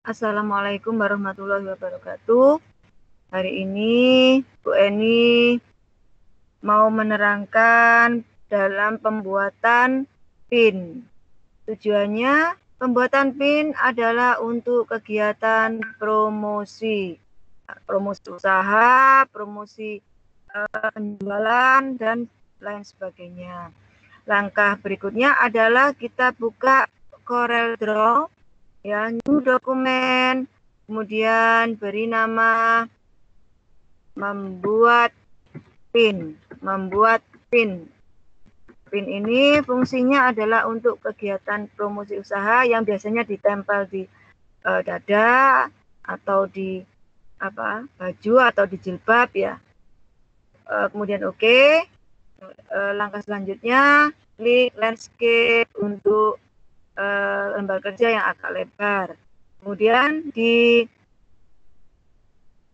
Assalamualaikum warahmatullahi wabarakatuh. Hari ini Bu Eni mau menerangkan dalam pembuatan PIN. Tujuannya pembuatan PIN adalah untuk kegiatan promosi usaha, promosi penjualan dan lain sebagainya. Langkah berikutnya adalah kita buka CorelDRAW, ya, new dokumen, kemudian beri nama membuat PIN. PIN ini fungsinya adalah untuk kegiatan promosi usaha yang biasanya ditempel di dada atau di baju atau di jilbab, ya. Kemudian oke. Langkah selanjutnya klik landscape untuk lembar kerja yang agak lebar. Kemudian di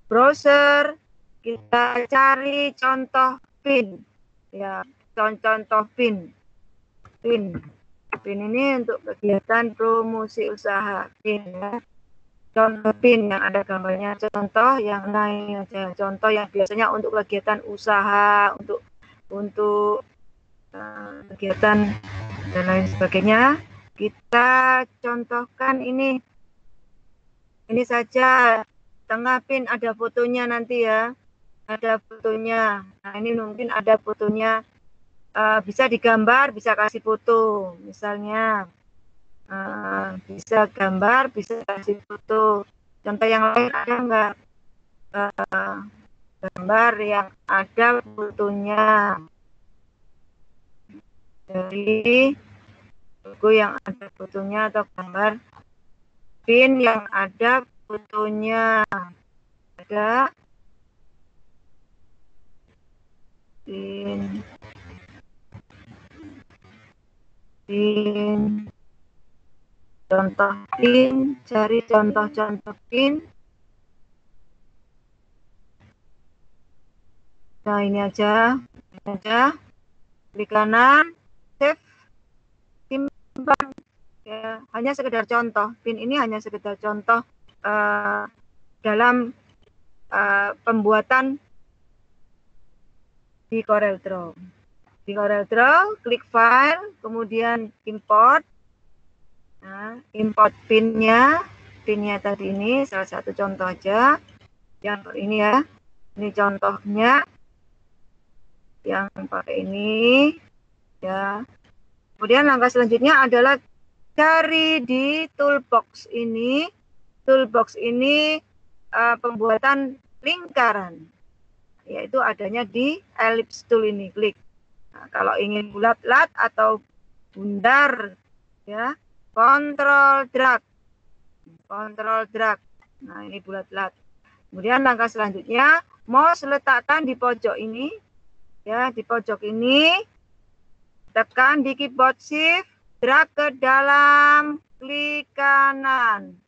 browser kita cari contoh PIN, ya, contoh PIN ini untuk kegiatan promosi usaha PIN, ya. Contoh PIN yang ada gambarnya, contoh yang lain aja, contoh yang biasanya untuk kegiatan usaha, untuk kegiatan dan lain sebagainya. Kita contohkan ini saja, tengah PIN ada fotonya nanti, ya, ada fotonya. Nah, ini mungkin ada fotonya, bisa digambar, bisa kasih foto, misalnya bisa gambar, bisa kasih foto. Contoh yang lain ada nggak? Gambar yang ada fotonya, dari logo yang ada fotonya atau gambar PIN yang ada fotonya. Ada PIN contoh PIN, cari contoh-contoh PIN. Nah, ini aja, klik kanan, save, simpan, ya. Hanya sekedar contoh, PIN ini hanya sekedar contoh dalam pembuatan di CorelDRAW. Di CorelDRAW, klik file, kemudian import. Nah, import PIN-nya tadi ini salah satu contoh aja. Yang ini, ya, ini contohnya yang pakai ini, ya. Kemudian langkah selanjutnya adalah cari di toolbox ini. Toolbox ini pembuatan lingkaran, yaitu adanya di ellipse tool ini. Klik. Nah, kalau ingin bulat-bulat atau bundar, ya, kontrol drag. Nah, ini bulat-bulat. Kemudian langkah selanjutnya, mouse letakkan di pojok ini, ya, di pojok ini, tekan di keyboard shift, drag ke dalam, klik kanan.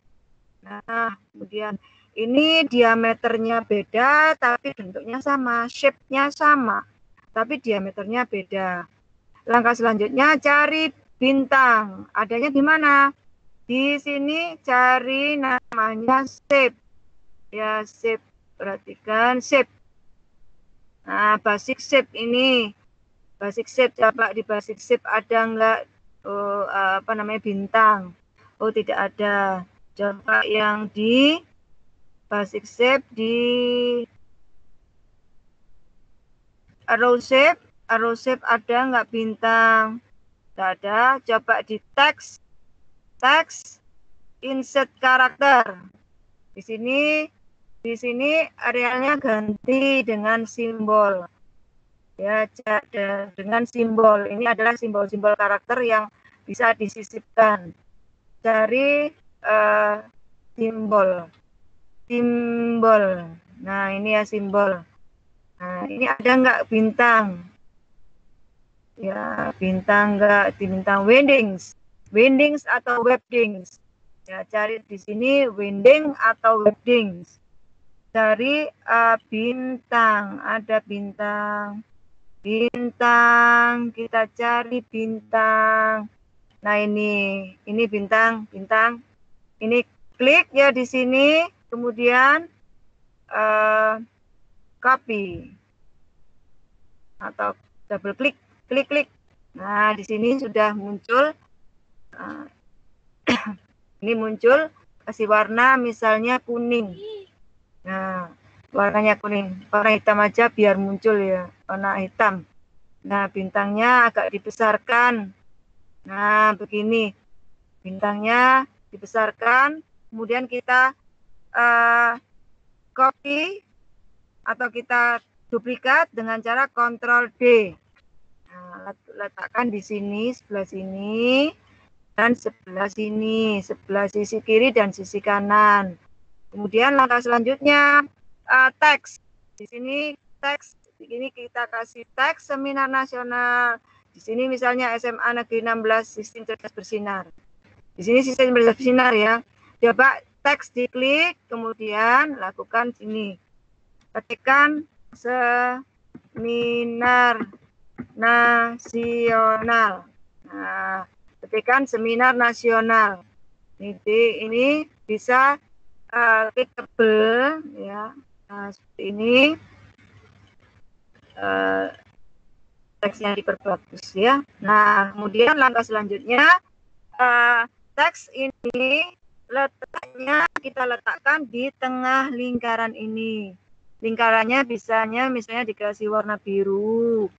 Nah, kemudian ini diameternya beda, tapi bentuknya sama, shape-nya sama, tapi diameternya beda. Langkah selanjutnya cari bintang. Adanya di mana? Di sini cari namanya shape. Ya, shape. Perhatikan shape. Nah, basic shape ini. Basic shape, coba di basic shape ada enggak bintang? Oh, tidak ada. Coba yang di basic shape, di arrow shape ada enggak bintang? Tidak ada. Coba di text, insert karakter. Di sini arealnya ganti dengan simbol, ya, dengan simbol. Ini adalah simbol-simbol karakter yang bisa disisipkan. Cari simbol. Nah, ini ya simbol. Nah, ini ada enggak bintang? Ya, bintang enggak, di bintang windings atau webdings. Ya, cari di sini winding atau webdings. Cari bintang, ada bintang. Kita cari bintang. Nah, ini bintang. Ini klik ya di sini, kemudian copy atau double klik, klik. Nah, di sini sudah muncul. Ini muncul, kasih warna misalnya kuning. Nah, warnanya kuning. Warna hitam aja biar muncul ya, warna hitam. Nah, bintangnya agak dibesarkan. Nah, begini. Bintangnya dibesarkan. Kemudian kita copy atau kita duplikat dengan cara Ctrl D. Nah, letakkan di sini, sebelah sini, dan sebelah sini, sebelah sisi kiri dan sisi kanan. Kemudian langkah selanjutnya teks. Di sini teks, di sini kita kasih teks Seminar Nasional. Di sini misalnya SMA Negeri 16 Sistem Cerdas Bersinar. Di sini Sistem Cerdas Bersinar ya. Coba teks diklik, kemudian lakukan sini. Ketikkan Seminar Nasional. Nah, ketikkan Seminar Nasional. Ini bisa klikable ya. Nah, seperti ini teksnya diperbagus ya. Nah, kemudian langkah selanjutnya teks ini letaknya kita letakkan di tengah lingkaran ini. Lingkarannya misalnya dikasih warna biru.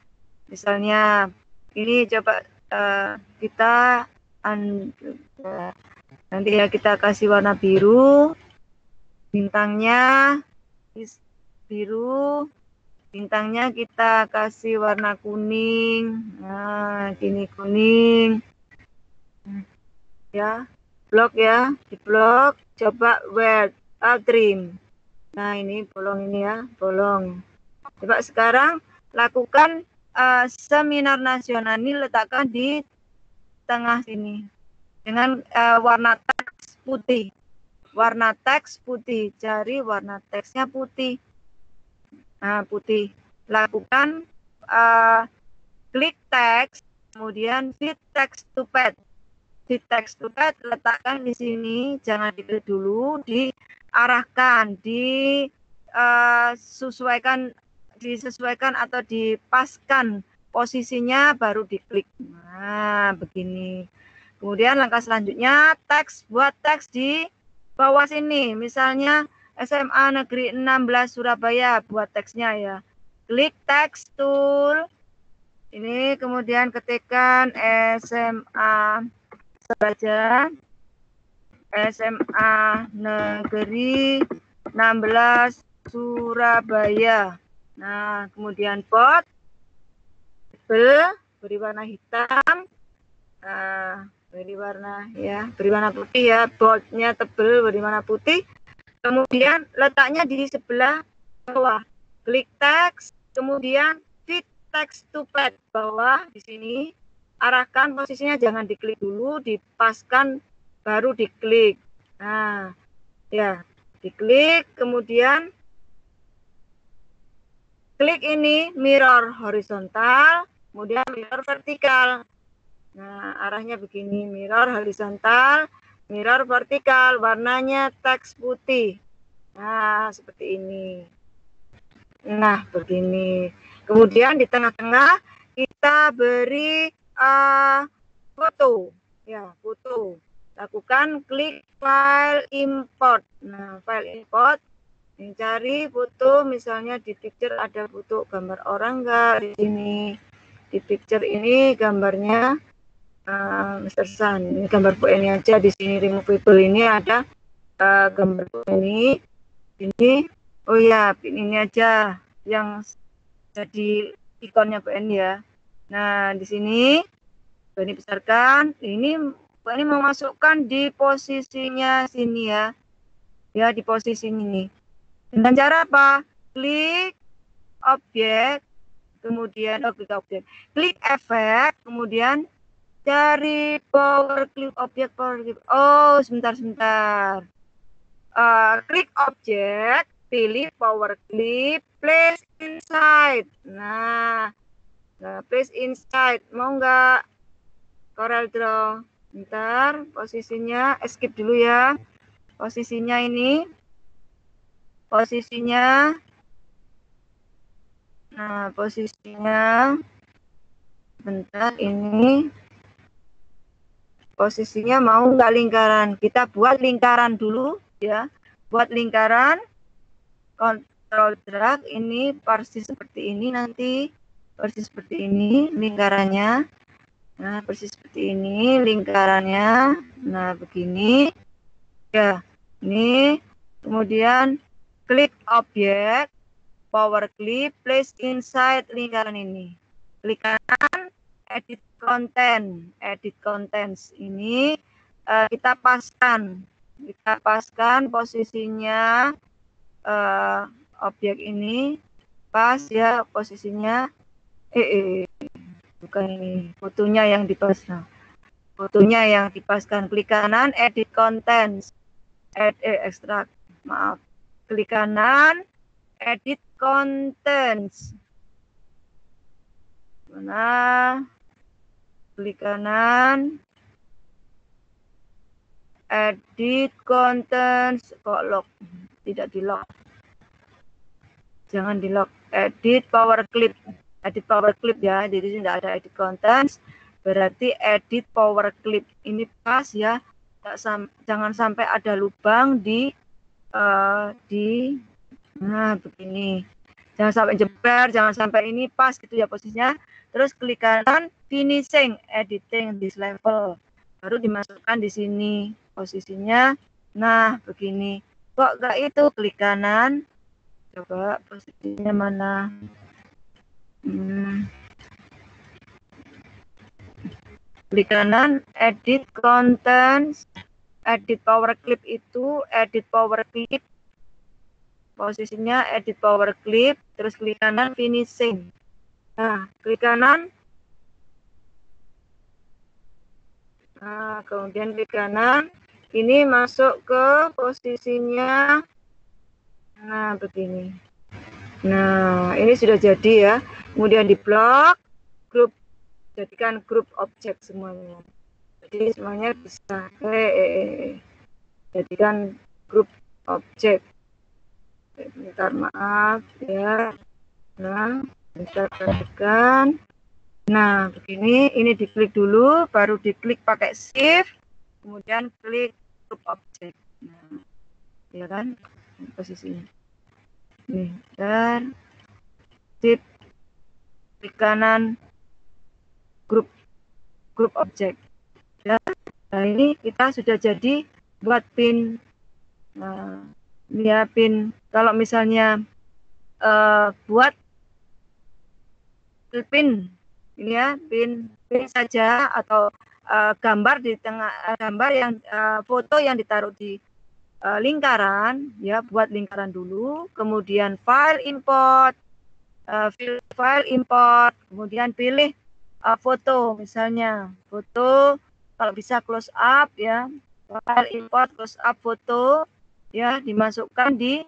Misalnya ini coba kita nanti ya kita kasih warna biru. Bintangnya biru, bintangnya kita kasih warna kuning. Nah, gini kuning. Ya, blok ya, di blok. Coba word, trim. Nah, ini bolong ini ya, bolong. Coba sekarang lakukan Seminar Nasional ini letakkan di tengah sini dengan warna teks putih. Warna teks putih, cari warna teksnya putih. Nah, putih. Lakukan klik teks, kemudian fit text to pad. Fit text to pad letakkan di sini, jangan diklik dulu, diarahkan, disesuaikan atau dipaskan posisinya baru diklik. Nah, begini. Kemudian langkah selanjutnya teks, buat teks di bawah sini, misalnya SMA Negeri 16 Surabaya, buat teksnya ya. Klik text tool. Ini kemudian ketikkan SMA saja. SMA Negeri 16 Surabaya. Nah, kemudian font beri warna hitam. Nah, beri warna putih ya, boldnya tebel, beri warna putih. Kemudian letaknya di sebelah bawah, klik teks, kemudian fit text to pad bawah di sini, arahkan posisinya, jangan diklik dulu, dipaskan baru diklik. Nah, ya, diklik, kemudian klik ini mirror horizontal, kemudian mirror vertikal. Nah, arahnya begini, mirror horizontal, mirror vertikal, warnanya teks putih. Nah, seperti ini. Nah, begini. Kemudian di tengah-tengah kita beri foto. Ya, foto. Lakukan klik file import. Nah, file import. Cari foto, misalnya di picture ada foto gambar orang enggak di sini. Di picture ini gambarnya Mr. Sun, ini gambar Bu Eni aja. Di sini removable ini ada gambar Bu Eni. Ini, oh ya, ini aja yang jadi ikonnya Bu Eni ya. Nah, di sini Bu Eni besarkan. Ini Bu Eni mau masukkan di posisinya sini ya. Ya, di posisi ini. Dengan cara apa? Klik objek, kemudian klik objek. Klik efek, kemudian dari power clip objek, oh sebentar, klik objek, pilih power clip, place inside. Nah, place inside, mau nggak Corel Draw? Bentar, posisinya escape dulu ya. Posisinya ini, posisinya bentar ini, posisinya mau nggak lingkaran? Kita buat lingkaran dulu ya. Buat lingkaran, kontrol drag ini persis seperti ini nanti, persis seperti ini lingkarannya. Nah, persis seperti ini lingkarannya. Nah, begini. Ya, ini. Kemudian klik objek, power clip, place inside lingkaran ini. Klik kanan, edit content. Edit contents ini kita paskan posisinya objek ini pas ya posisinya. Bukan ini, fotonya yang dipasang. Fotonya yang dipaskan. Klik kanan, edit contents. Ekstrak. Maaf. Klik kanan, edit contents. Mana? Klik kanan, edit contents. Kok lock? Tidak di lock. Jangan di lock. Edit power clip. Edit power clip ya. Jadi tidak ada edit contents. Berarti edit power clip. Ini pas ya. Jangan sampai ada lubang di nah begini. Jangan sampai jeber, jangan sampai ini, pas gitu ya posisinya. Terus klik kanan, finishing, editing this level. Baru dimasukkan di sini posisinya. Nah, begini. Kok enggak itu? Klik kanan. Coba posisinya mana? Klik kanan, edit contents, edit power clip itu, edit power clip. Posisinya edit power clip, terus klik kanan, finishing. Nah, klik kanan. Nah, kemudian klik kanan. Ini masuk ke posisinya. Nah, begini. Nah, ini sudah jadi ya. Kemudian di blok, grup, jadikan grup objek semuanya. Jadi semuanya bisa. Jadikan grup objek. Bentar, maaf ya. Nah, kita perhatikan. Nah, begini, ini diklik dulu, baru diklik pakai shift, kemudian klik group object. Nah, ya kan, posisinya. Nih, dan shift, klik kanan, group object. Ya, nah ini kita sudah jadi buat pin. Nah, ini ya pin. Kalau misalnya buat pin ini ya pin saja atau gambar di tengah gambar yang foto yang ditaruh di lingkaran ya, buat lingkaran dulu, kemudian file import, kemudian pilih foto, misalnya foto, kalau bisa close up ya, file import close up foto ya, dimasukkan di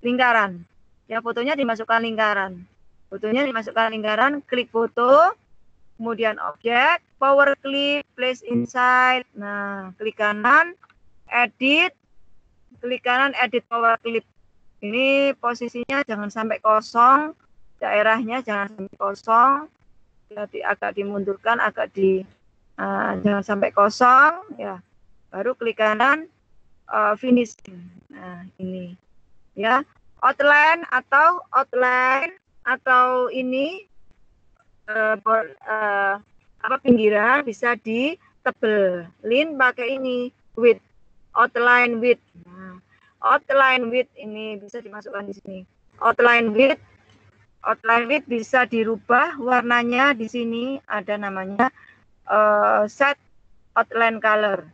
lingkaran ya, fotonya dimasukkan lingkaran. Klik foto, kemudian objek, power clip, place inside. Nah, klik kanan, edit, klik kanan, edit power clip. Ini posisinya jangan sampai kosong, daerahnya jangan sampai kosong, jadi agak dimundurkan, jangan sampai kosong ya. Baru klik kanan, finishing. Nah, ini ya, outline atau ini pinggiran bisa ditebelin pakai ini width, outline width. Nah, outline width ini bisa dimasukkan di sini. Outline width bisa dirubah warnanya. Di sini ada namanya set outline color.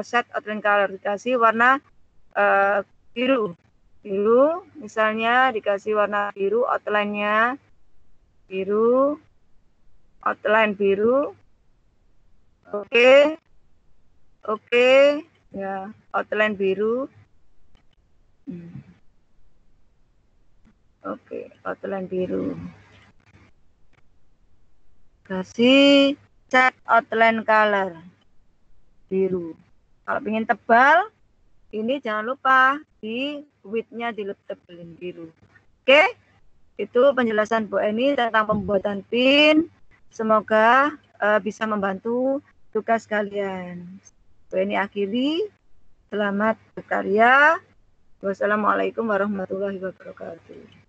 Set outline color, dikasih warna biru, misalnya dikasih warna biru, outline-nya biru, outline biru. Oke ya, outline biru. Oke, outline biru. Kasih set outline color biru. Kalau ingin tebal, ini jangan lupa di width-nya ditebelin biru. Oke, itu penjelasan Bu Eni tentang pembuatan pin. Semoga bisa membantu tugas kalian. Bu Eni akhiri. Selamat berkarya. Wassalamualaikum warahmatullahi wabarakatuh.